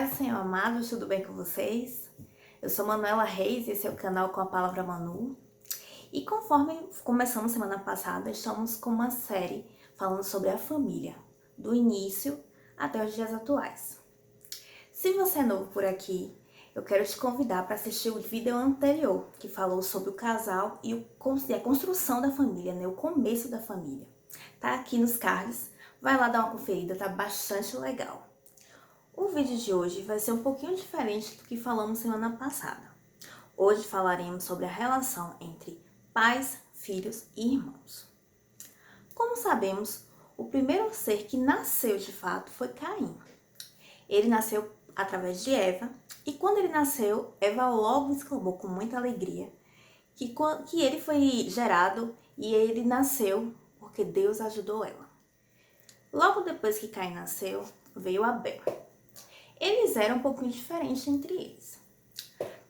paz do Senhor amado, tudo bem com vocês? Eu sou Manuela Reis, esse é o canal Com a Palavra Manu. E conforme começamos semana passada, estamos com uma série falando sobre a família, do início até os dias atuais. Se você é novo por aqui, eu quero te convidar para assistir o vídeo anterior, que falou sobre o casal e a construção da família, né? O começo da família. Tá aqui nos cards, vai lá dar uma conferida, tá bastante legal. O vídeo de hoje vai ser um pouquinho diferente do que falamos semana passada. Hoje falaremos sobre a relação entre pais, filhos e irmãos. Como sabemos, o primeiro ser que nasceu de fato foi Caim. Ele nasceu através de Eva, e quando ele nasceu, Eva logo exclamou com muita alegria que ele foi gerado e ele nasceu porque Deus ajudou ela. Logo depois que Caim nasceu, veio Abel. Eles eram um pouquinho diferentes entre eles.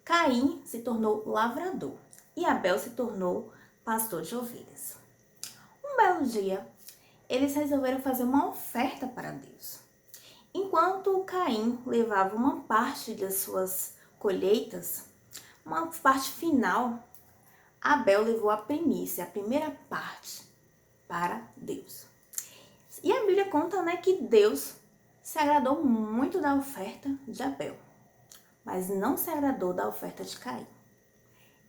Caim se tornou lavrador e Abel se tornou pastor de ovelhas. Um belo dia, eles resolveram fazer uma oferta para Deus. Enquanto Caim levava uma parte das suas colheitas, uma parte final, Abel levou a primícia, a primeira parte, para Deus. E a Bíblia conta, né, que Deus se agradou muito da oferta de Abel, mas não se agradou da oferta de Caim.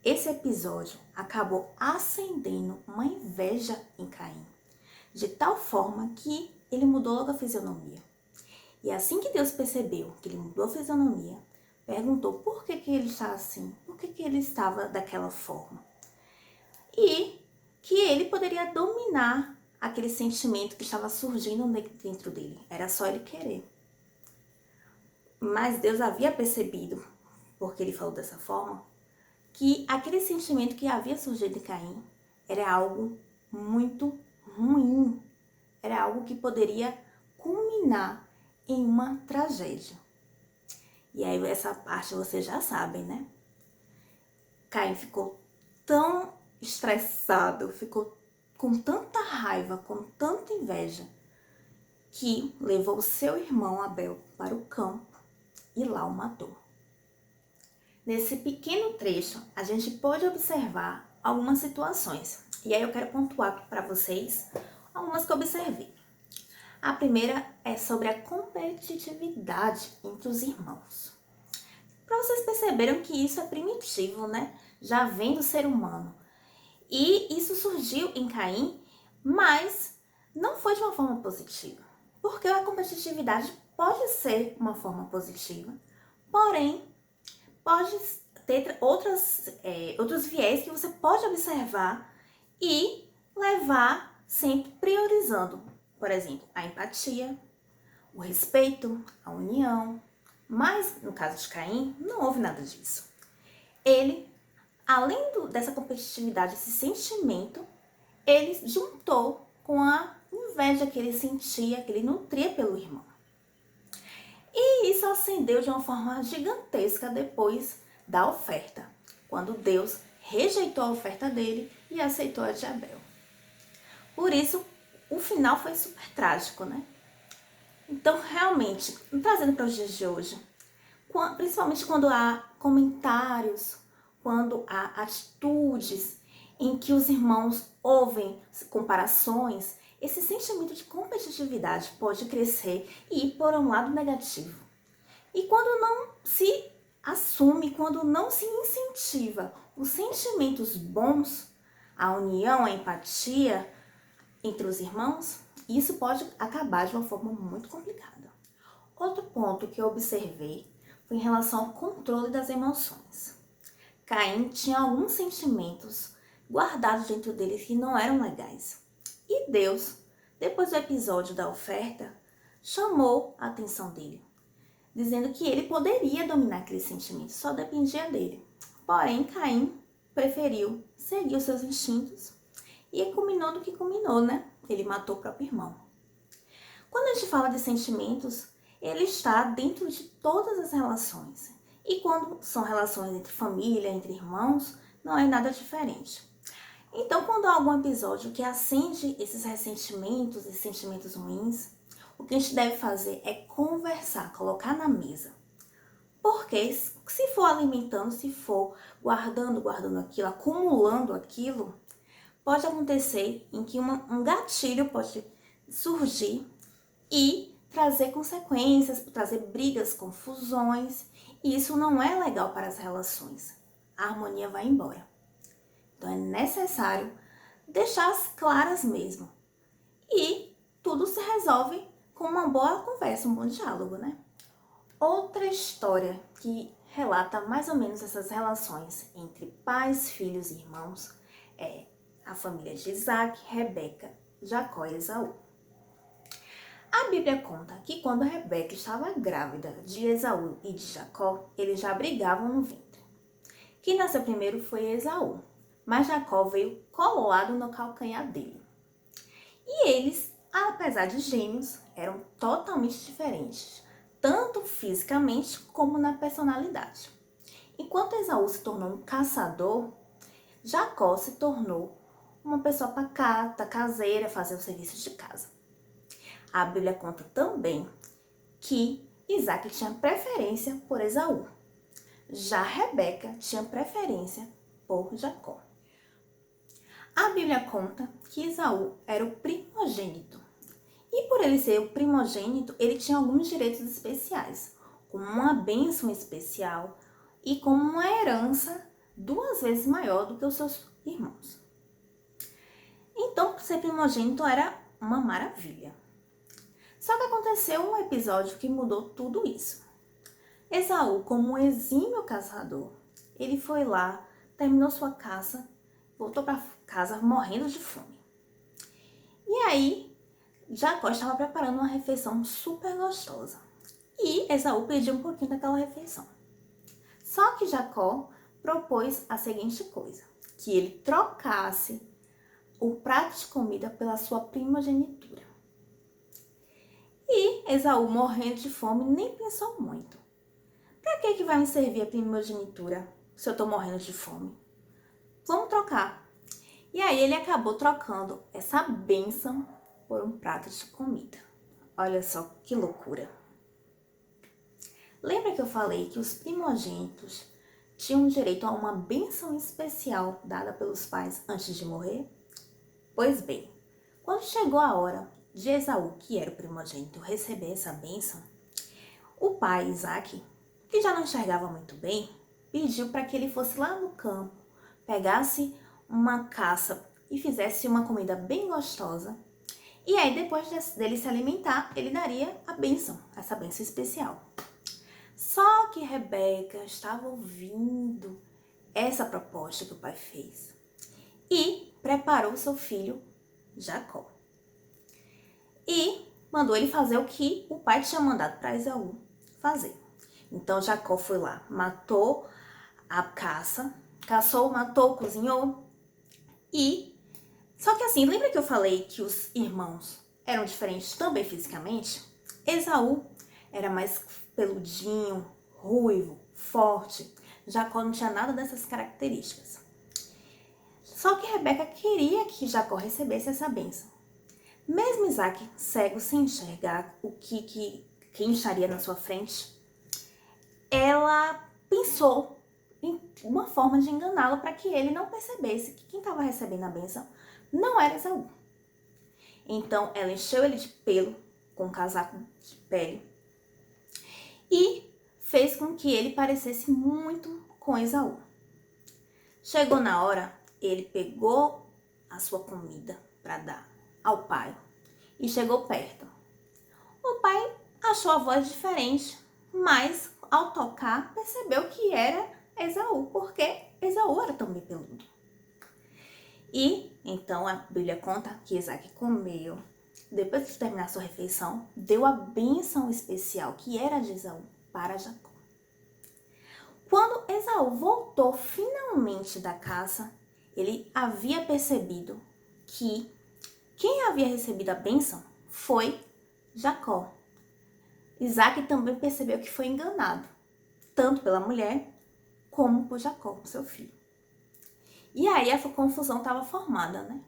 Esse episódio acabou acendendo uma inveja em Caim, de tal forma que ele mudou logo a fisionomia. E assim que Deus percebeu que ele mudou a fisionomia, perguntou por que ele estava assim, por que ele estava daquela forma. E que ele poderia dominar aquele sentimento que estava surgindo dentro dele. Era só ele querer. Mas Deus havia percebido, porque ele falou dessa forma, que aquele sentimento que havia surgido em Caim era algo muito ruim. Era algo que poderia culminar em uma tragédia. E aí essa parte vocês já sabem, né? Caim ficou tão estressado, ficou com tanta raiva, com tanta inveja, que levou seu irmão Abel para o campo e lá o matou. Nesse pequeno trecho, a gente pode observar algumas situações. E aí eu quero pontuar para vocês algumas que eu observei. A primeira é sobre a competitividade entre os irmãos. Para vocês perceberem que isso é primitivo, né? Já vem do ser humano. E isso surgiu em Caim, mas não foi de uma forma positiva. Porque a competitividade pode ser uma forma positiva, porém, pode ter outros viés que você pode observar e levar sempre priorizando. Por exemplo, a empatia, o respeito, a união. Mas, no caso de Caim, não houve nada disso. Ele, além dessa competitividade, esse sentimento, ele juntou com a inveja que ele sentia, que ele nutria pelo irmão. E isso acendeu de uma forma gigantesca depois da oferta, quando Deus rejeitou a oferta dele e aceitou a de Abel. Por isso, o final foi super trágico, né? Então, realmente, trazendo para os dias de hoje, principalmente quando há comentários, quando há atitudes em que os irmãos ouvem comparações, esse sentimento de competitividade pode crescer e ir por um lado negativo. E quando não se assume, quando não se incentiva os sentimentos bons, a união, a empatia entre os irmãos, isso pode acabar de uma forma muito complicada. Outro ponto que eu observei foi em relação ao controle das emoções. Caim tinha alguns sentimentos guardados dentro dele que não eram legais. E Deus, depois do episódio da oferta, chamou a atenção dele, dizendo que ele poderia dominar aqueles sentimentos, só dependia dele. Porém, Caim preferiu seguir os seus instintos e culminou do que culminou, né? Ele matou o próprio irmão. Quando a gente fala de sentimentos, ele está dentro de todas as relações. E quando são relações entre família, entre irmãos, não é nada diferente. Então, quando há algum episódio que acende esses ressentimentos, esses sentimentos ruins, o que a gente deve fazer é conversar, colocar na mesa. Porque se for alimentando, se for guardando aquilo, acumulando aquilo, pode acontecer em que um gatilho pode surgir e trazer consequências, trazer brigas, confusões, e isso não é legal para as relações. A harmonia vai embora. Então é necessário deixar as claras mesmo. E tudo se resolve com uma boa conversa, um bom diálogo, né? Outra história que relata mais ou menos essas relações entre pais, filhos e irmãos é a família de Isaac, Rebeca, Jacó e Esaú. A Bíblia conta que quando Rebeca estava grávida de Esaú e de Jacó, eles já brigavam no ventre. Quem nasceu primeiro foi Esaú, mas Jacó veio colado no calcanhar dele. E eles, apesar de gêmeos, eram totalmente diferentes, tanto fisicamente como na personalidade. Enquanto Esaú se tornou um caçador, Jacó se tornou uma pessoa pacata, caseira, fazia o serviço de casa. A Bíblia conta também que Isaac tinha preferência por Esaú. Já Rebeca tinha preferência por Jacó. A Bíblia conta que Esaú era o primogênito. E por ele ser o primogênito, ele tinha alguns direitos especiais, como uma bênção especial e como uma herança 2 vezes maior do que os seus irmãos. Então, ser primogênito era uma maravilha. Só que aconteceu um episódio que mudou tudo isso. Esaú, como um exímio caçador, ele foi lá, terminou sua caça, voltou para casa morrendo de fome. E aí, Jacó estava preparando uma refeição super gostosa. E Esaú pediu um pouquinho daquela refeição. Só que Jacó propôs a seguinte coisa, que ele trocasse o prato de comida pela sua primogenitura. E Esaú, morrendo de fome, nem pensou muito. Para que vai me servir a primogenitura se eu estou morrendo de fome? Vamos trocar. E aí ele acabou trocando essa bênção por um prato de comida. Olha só que loucura. Lembra que eu falei que os primogênitos tinham direito a uma bênção especial dada pelos pais antes de morrer? Pois bem, quando chegou a hora de Esaú, que era o primogênito, receber essa bênção, o pai, Isaac, que já não enxergava muito bem, pediu para que ele fosse lá no campo, pegasse uma caça e fizesse uma comida bem gostosa. E aí, depois dele se alimentar, ele daria a bênção, essa bênção especial. Só que Rebeca estava ouvindo essa proposta que o pai fez e preparou seu filho Jacó. E mandou ele fazer o que o pai tinha mandado para Esaú fazer. Então Jacó foi lá, matou a caça, caçou, matou, cozinhou. E só que assim, lembra que eu falei que os irmãos eram diferentes também fisicamente? Esaú era mais peludinho, ruivo, forte. Jacó não tinha nada dessas características. Só que Rebeca queria que Jacó recebesse essa bênção. Mesmo Isaac cego, sem enxergar quem estaria na sua frente, ela pensou em uma forma de enganá-lo para que ele não percebesse que quem estava recebendo a bênção não era Esaú. Então ela encheu ele de pelo com um casaco de pele e fez com que ele parecesse muito com Esaú. Chegou na hora, ele pegou a sua comida para dar ao pai e chegou perto. O pai achou a voz diferente, mas ao tocar percebeu que era Esaú, porque Esaú era também peludo. E então a Bíblia conta que Isaac comeu, depois de terminar sua refeição, deu a bênção especial que era de Esaú para Jacó. Quando Esaú voltou finalmente da caça, ele havia percebido que quem havia recebido a bênção foi Jacó. Isaac também percebeu que foi enganado, tanto pela mulher como por Jacó, seu filho. E aí a confusão estava formada, né?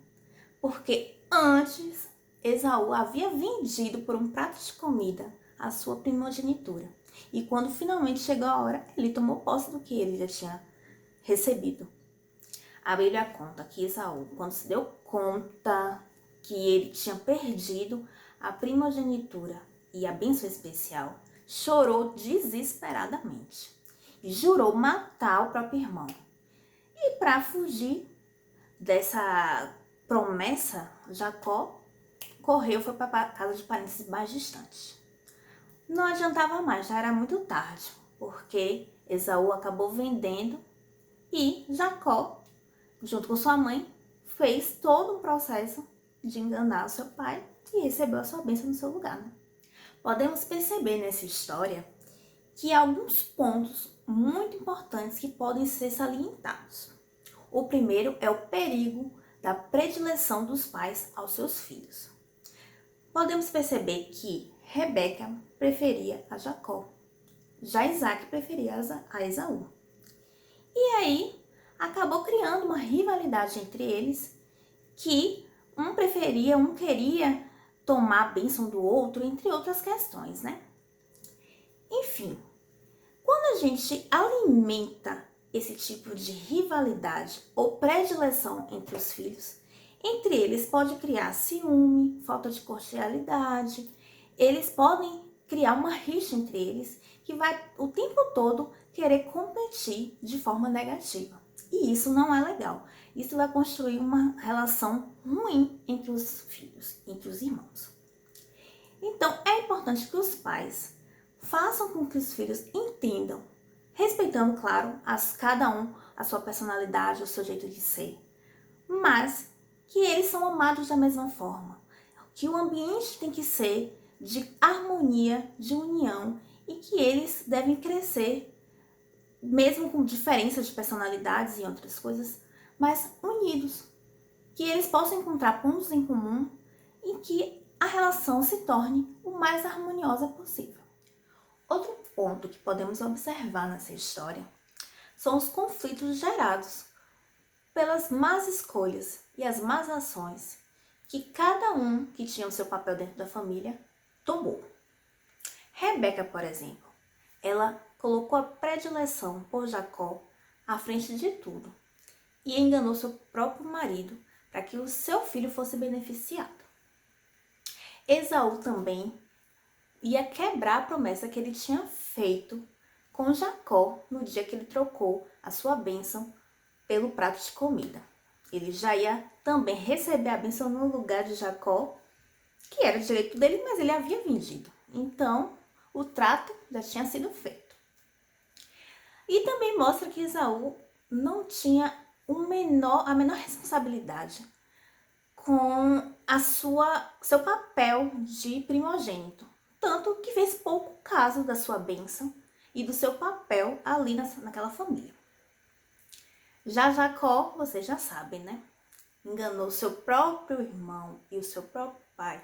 Porque antes Esaú havia vendido por um prato de comida a sua primogenitura. E quando finalmente chegou a hora, ele tomou posse do que ele já tinha recebido. A Bíblia conta que Esaú, quando se deu conta que ele tinha perdido a primogenitura e a bênção especial, chorou desesperadamente e jurou matar o próprio irmão. E para fugir dessa promessa, Jacó correu e foi para a casa de parentes mais distantes. Não adiantava mais, já era muito tarde, porque Esaú acabou vendendo e Jacó, junto com sua mãe, fez todo um processo de enganar o seu pai e recebeu a sua bênção no seu lugar. Né? Podemos perceber nessa história que há alguns pontos muito importantes que podem ser salientados. O primeiro é o perigo da predileção dos pais aos seus filhos. Podemos perceber que Rebeca preferia a Jacó, já Isaac preferia a Esaú. E aí acabou criando uma rivalidade entre eles, que um preferia, um queria tomar a bênção do outro, entre outras questões, né? Enfim, quando a gente alimenta esse tipo de rivalidade ou predileção entre os filhos, entre eles pode criar ciúme, falta de cordialidade, eles podem criar uma rixa entre eles que vai o tempo todo querer competir de forma negativa. E isso não é legal. Isso vai construir uma relação ruim entre os filhos, entre os irmãos. Então, é importante que os pais façam com que os filhos entendam, respeitando, claro, cada um a sua personalidade, o seu jeito de ser, mas que eles são amados da mesma forma, que o ambiente tem que ser de harmonia, de união e que eles devem crescer, mesmo com diferenças de personalidades e outras coisas, mas unidos, que eles possam encontrar pontos em comum e que a relação se torne o mais harmoniosa possível. Outro ponto que podemos observar nessa história são os conflitos gerados pelas más escolhas e as más ações que cada um que tinha o seu papel dentro da família tomou. Rebeca, por exemplo, ela colocou a predileção por Jacó à frente de tudo e enganou seu próprio marido para que o seu filho fosse beneficiado. Esaú também ia quebrar a promessa que ele tinha feito com Jacó no dia que ele trocou a sua bênção pelo prato de comida. Ele já ia também receber a bênção no lugar de Jacó, que era direito dele, mas ele havia vendido. Então, o trato já tinha sido feito. E também mostra que Esaú não tinha a menor responsabilidade com seu papel de primogênito. Tanto que fez pouco caso da sua bênção e do seu papel ali naquela família. Já Jacó, vocês já sabem, né? Enganou seu próprio irmão e o seu próprio pai.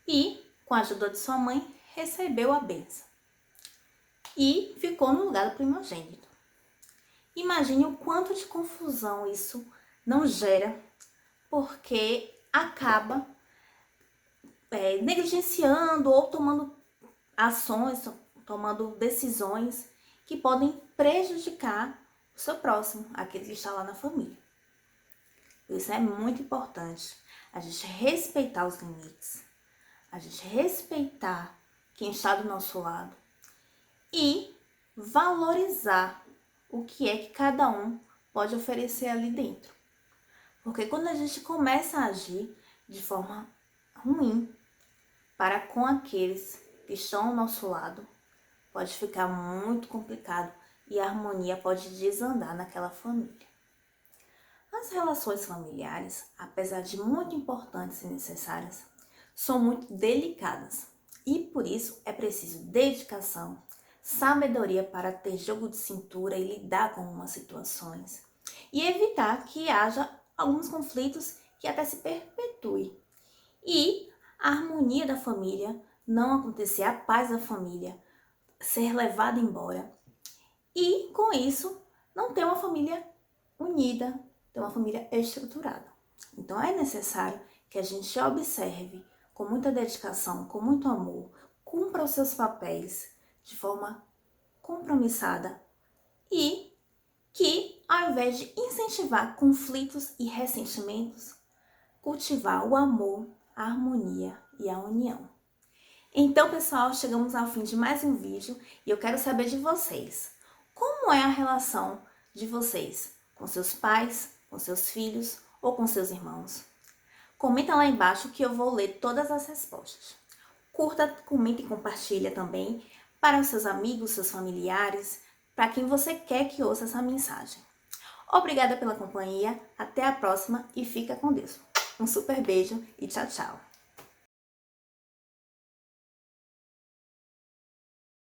E, com a ajuda de sua mãe, recebeu a bênção. E ficou no lugar do primogênito. Imagine o quanto de confusão isso não gera, porque acaba negligenciando ou tomando ações, tomando decisões que podem prejudicar o seu próximo, aquele que está lá na família. Por isso é muito importante a gente respeitar os limites, a gente respeitar quem está do nosso lado e valorizar o que é que cada um pode oferecer ali dentro. Porque quando a gente começa a agir de forma ruim para com aqueles que estão ao nosso lado, pode ficar muito complicado e a harmonia pode desandar naquela família. As relações familiares, apesar de muito importantes e necessárias, são muito delicadas e por isso é preciso dedicação, sabedoria para ter jogo de cintura e lidar com algumas situações e evitar que haja alguns conflitos que até se perpetuem e a harmonia da família não acontecer, a paz da família ser levada embora e com isso não ter uma família unida, ter uma família estruturada. Então é necessário que a gente observe com muita dedicação, com muito amor, cumpra os seus papéis de forma compromissada e que, ao invés de incentivar conflitos e ressentimentos, cultivar o amor, a harmonia e a união. Então, pessoal, chegamos ao fim de mais um vídeo e eu quero saber de vocês. Como é a relação de vocês com seus pais, com seus filhos ou com seus irmãos? Comenta lá embaixo que eu vou ler todas as respostas. Curta, comenta e compartilha também para os seus amigos, seus familiares, para quem você quer que ouça essa mensagem. Obrigada pela companhia, até a próxima e fica com Deus. Um super beijo e tchau, tchau!